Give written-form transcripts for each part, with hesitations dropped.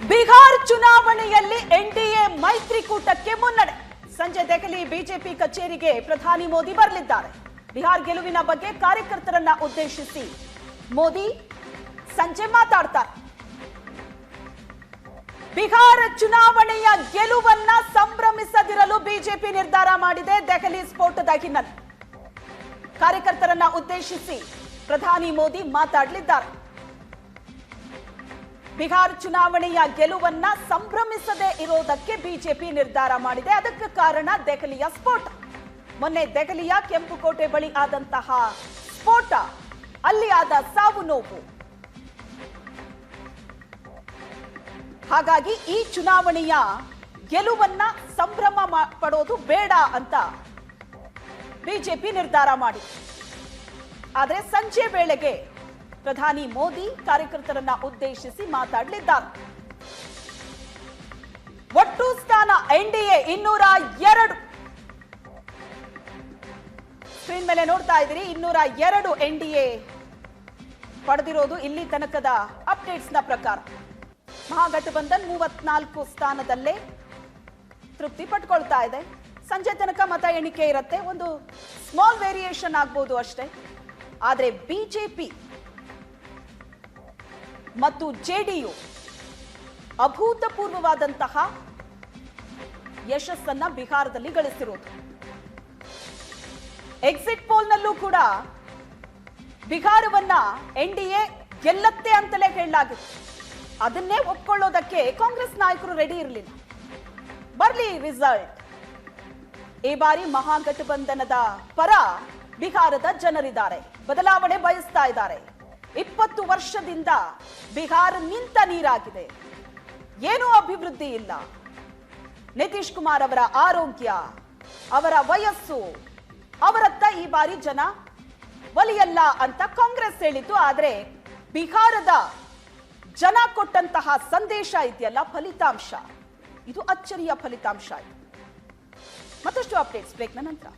ಬಿಹಾರ್ ಚುನಾವಣೆಯಲ್ಲಿ ಎನ್ಡಿಎ ಮೈತ್ರಿಕೂಟಕ್ಕೆ ಮುನ್ನಡೆ. ಸಂಜೆ ದೆಹಲಿ ಬಿಜೆಪಿ ಕಚೇರಿಗೆ ಪ್ರಧಾನಿ ಮೋದಿ ಬರಲಿದ್ದಾರೆ. ಬಿಹಾರ್ ಗೆಲುವಿನ ಬಗ್ಗೆ ಕಾರ್ಯಕರ್ತರನ್ನ ಉದ್ದೇಶಿಸಿ ಮೋದಿ ಸಂಜೆ ಮಾತಾಡ್ತಾರೆ. ಬಿಹಾರ ಚುನಾವಣೆಯ ಗೆಲುವನ್ನ ಸಂಭ್ರಮಿಸದಿರಲು ಬಿಜೆಪಿ ನಿರ್ಧಾರ ಮಾಡಿದೆ. ದೆಹಲಿ ಸ್ಫೋಟದ ಹಿನ್ನೆಲೆ ಕಾರ್ಯಕರ್ತರನ್ನ ಉದ್ದೇಶಿಸಿ ಪ್ರಧಾನಿ ಮೋದಿ ಮಾತಾಡಲಿದ್ದಾರೆ. ಬಿಹಾರ್ ಚುನಾವಣೆಯ ಗೆಲುವನ್ನ ಸಂಭ್ರಮಿಸದೇ ಇರೋದಕ್ಕೆ ಬಿಜೆಪಿ ನಿರ್ಧಾರ ಮಾಡಿದೆ. ಅದಕ್ಕೆ ಕಾರಣ ದೆಹಲಿಯ ಸ್ಫೋಟ. ಮೊನ್ನೆ ದೆಹಲಿಯ ಕೆಂಪುಕೋಟೆ ಬಳಿ ಆದಂತಹ ಸ್ಫೋಟ, ಅಲ್ಲಿ ಆದ ಸಾವು ನೋವು. ಹಾಗಾಗಿ ಈ ಚುನಾವಣೆಯ ಗೆಲುವನ್ನ ಸಂಭ್ರಮ ಪಡೋದು ಬೇಡ ಅಂತ ಬಿಜೆಪಿ ನಿರ್ಧಾರ ಮಾಡಿದೆ. ಆದರೆ ಸಂಜೆ ವೇಳೆಗೆ ಪ್ರಧಾನಿ ಮೋದಿ ಕಾರ್ಯಕರ್ತರನ್ನ ಉದ್ದೇಶಿಸಿ ಮಾತಾಡಲಿದ್ದಾರೆ. ಒಟ್ಟು ಸ್ಥಾನ ಎನ್ಡಿಎ 202. ಸ್ಕ್ರೀನ್ ಮೇಲೆ ನೋಡ್ತಾ ಇದ್ದೀರಿ, 202 ಎನ್ಡಿಎ ಪಡೆದಿರೋದು ಇಲ್ಲಿ ತನಕದ ಅಪ್ಡೇಟ್ಸ್ ನ ಪ್ರಕಾರ. ಮಹಾಗಠಬಂಧನ್ 34 ಸ್ಥಾನದಲ್ಲೇ ತೃಪ್ತಿ ಪಟ್ಕೊಳ್ತಾ ಇದೆ. ಸಂಜೆ ತನಕ ಮತ ಎಣಿಕೆ ಇರುತ್ತೆ, ಒಂದು ಸ್ಮಾಲ್ ವೇರಿಯೇಷನ್ ಆಗ್ಬೋದು ಅಷ್ಟೇ. ಆದರೆ ಬಿಜೆಪಿ ಮತ್ತು ಜೆಡಿಯು ಅಭೂತಪೂರ್ವವಾದಂತಹ ಯಶಸ್ಸನ್ನ ಬಿಹಾರದಲ್ಲಿ ಗಳಿಸಿರುವುದು. ಎಕ್ಸಿಟ್ ಪೋಲ್ನಲ್ಲೂ ಕೂಡ ಬಿಹಾರವನ್ನ ಎನ್ಡಿಎ ಗೆಲ್ಲತ್ತೆ ಅಂತಲೇ ಹೇಳಲಾಗಿತ್ತು. ಅದನ್ನೇ ಒಪ್ಕೊಳ್ಳೋದಕ್ಕೆ ಕಾಂಗ್ರೆಸ್ ನಾಯಕರು ರೆಡಿ ಇರಲಿಲ್ಲ. ಬರ್ಲಿ ರಿಸಲ್ಟ್. ಈ ಬಾರಿ ಮಹಾಗಠಬಂಧನದ ಪರ ಬಿಹಾರದ ಜನರಿದ್ದಾರೆ, ಬದಲಾವಣೆ ಬಯಸ್ತಾ ಇದ್ದಾರೆ. 20 ವರ್ಷದಿಂದ ಬಿಹಾರ ನಿಂತ ನೀರಾಗಿದೆ, ಏನೂ ಅಭಿವೃದ್ಧಿ ಇಲ್ಲ. ನಿತೀಶ್ ಕುಮಾರ್ ಅವರ ಆರೋಗ್ಯ, ಅವರ ವಯಸ್ಸು, ಅವರತ್ತ ಈ ಬಾರಿ ಜನ ಒಲಿಯಲ್ಲ ಅಂತ ಕಾಂಗ್ರೆಸ್ ಹೇಳಿತ್ತು. ಆದರೆ ಬಿಹಾರದ ಜನ ಕೊಟ್ಟಂತಹ ಸಂದೇಶ ಇದೆಯಲ್ಲ, ಫಲಿತಾಂಶ, ಇದು ಅಚ್ಚರಿಯ ಫಲಿತಾಂಶ. ಮತ್ತಷ್ಟು ಅಪ್ಡೇಟ್ಸ್ ಬ್ರೇಕ್ನ ನಂತರ.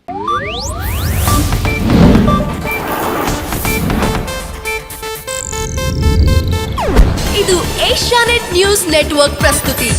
ಇದು ಏಷ್ಯಾನೆಟ್ ನ್ಯೂಸ್ ನೆಟ್ವರ್ಕ್ ಪ್ರಸ್ತುತಿ.